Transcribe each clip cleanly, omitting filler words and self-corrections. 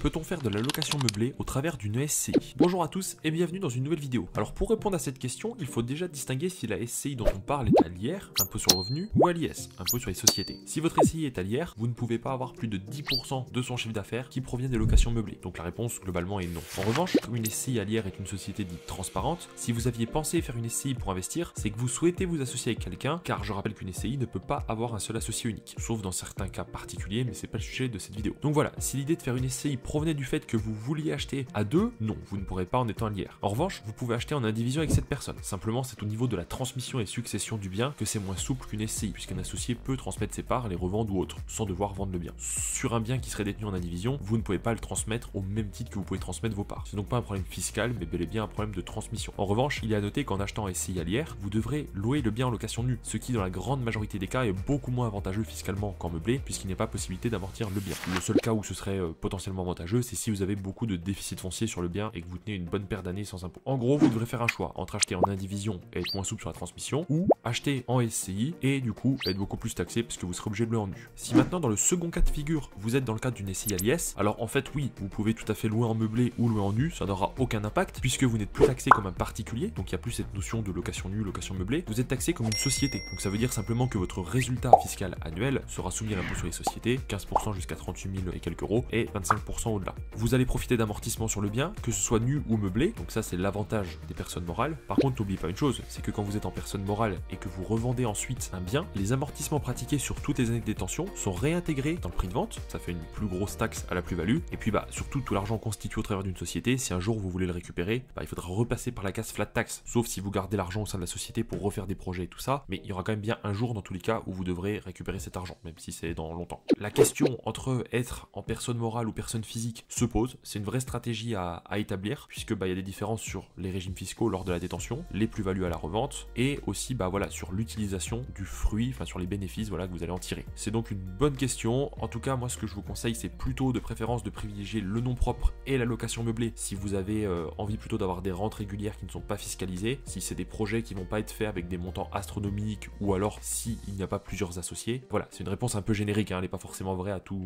Peut-on faire de la location meublée au travers d'une SCI? Bonjour à tous et bienvenue dans une nouvelle vidéo. Alors pour répondre à cette question, il faut déjà distinguer si la SCI dont on parle est à l'IR, impôt sur le revenu, ou à l'IS, impôt sur les sociétés. Si votre SCI est à l'IR, vous ne pouvez pas avoir plus de 10% de son chiffre d'affaires qui provient des locations meublées. Donc la réponse globalement est non. En revanche, comme une SCI à l'IR est une société dite transparente, si vous aviez pensé faire une SCI pour investir, c'est que vous souhaitez vous associer avec quelqu'un, car je rappelle qu'une SCI ne peut pas avoir un seul associé unique, sauf dans certains cas particuliers, mais c'est pas le sujet de cette vidéo. Donc voilà, si l'idée de faire une SCI provenait du fait que vous vouliez acheter à deux, non, vous ne pourrez pas en étant à l'IR. En revanche, vous pouvez acheter en indivision avec cette personne. Simplement, c'est au niveau de la transmission et succession du bien que c'est moins souple qu'une SCI, puisqu'un associé peut transmettre ses parts, les revendre ou autres, sans devoir vendre le bien. Sur un bien qui serait détenu en indivision, vous ne pouvez pas le transmettre au même titre que vous pouvez transmettre vos parts. C'est donc pas un problème fiscal, mais bel et bien un problème de transmission. En revanche, il est à noter qu'en achetant en SCI à l'IR, vous devrez louer le bien en location nue, ce qui dans la grande majorité des cas est beaucoup moins avantageux fiscalement qu'en meublé, puisqu'il n'y a pas possibilité d'amortir le bien. Le seul cas où ce serait potentiellement avantageux, c'est si vous avez beaucoup de déficit foncier sur le bien et que vous tenez une bonne paire d'années sans impôt. En gros, vous devrez faire un choix entre acheter en indivision et être moins souple sur la transmission, ou acheter en SCI et du coup être beaucoup plus taxé parce que vous serez obligé de louer en nu. Si maintenant dans le second cas de figure, vous êtes dans le cadre d'une SCI à l'IS, alors en fait oui, vous pouvez tout à fait louer en meublé ou louer en nu, ça n'aura aucun impact puisque vous n'êtes plus taxé comme un particulier, donc il n'y a plus cette notion de location nue, location meublée, vous êtes taxé comme une société. Donc ça veut dire simplement que votre résultat fiscal annuel sera soumis à l'impôt sur les sociétés, 15% jusqu'à 38 000 et quelques euros et 25% au-delà. Vous allez profiter d'amortissement sur le bien, que ce soit nu ou meublé, donc ça c'est l'avantage des personnes morales. Par contre, n'oubliez pas une chose, c'est que quand vous êtes en personne morale et que vous revendez ensuite un bien, les amortissements pratiqués sur toutes les années de détention sont réintégrés dans le prix de vente, ça fait une plus grosse taxe à la plus-value, et puis surtout tout l'argent constitué au travers d'une société, si un jour vous voulez le récupérer, il faudra repasser par la case flat tax, sauf si vous gardez l'argent au sein de la société pour refaire des projets et tout ça, mais il y aura quand même bien un jour dans tous les cas où vous devrez récupérer cet argent, même si c'est dans longtemps. La question entre être en personne morale ou personne physique se pose, c'est une vraie stratégie à établir, puisque il y a des différences sur les régimes fiscaux lors de la détention, les plus-values à la revente, et aussi sur l'utilisation du fruit, sur les bénéfices que vous allez en tirer. C'est donc une bonne question. En tout cas, moi ce que je vous conseille, c'est plutôt de préférence de privilégier le nom propre et la location meublée si vous avez envie plutôt d'avoir des rentes régulières qui ne sont pas fiscalisées, si c'est des projets qui vont pas être faits avec des montants astronomiques, ou alors s'il n'y a pas plusieurs associés. Voilà, c'est une réponse un peu générique, elle n'est pas forcément vraie à tout,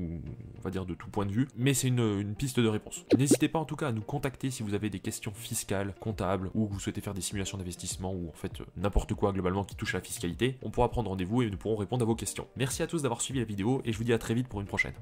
on va dire de tout point de vue, mais c'est une piste de réponse. N'hésitez pas en tout cas à nous contacter si vous avez des questions fiscales, comptables, ou vous souhaitez faire des simulations d'investissement, ou en fait n'importe quoi globalement qui touche à la fiscalité. On pourra prendre rendez-vous et nous pourrons répondre à vos questions. Merci à tous d'avoir suivi la vidéo et je vous dis à très vite pour une prochaine.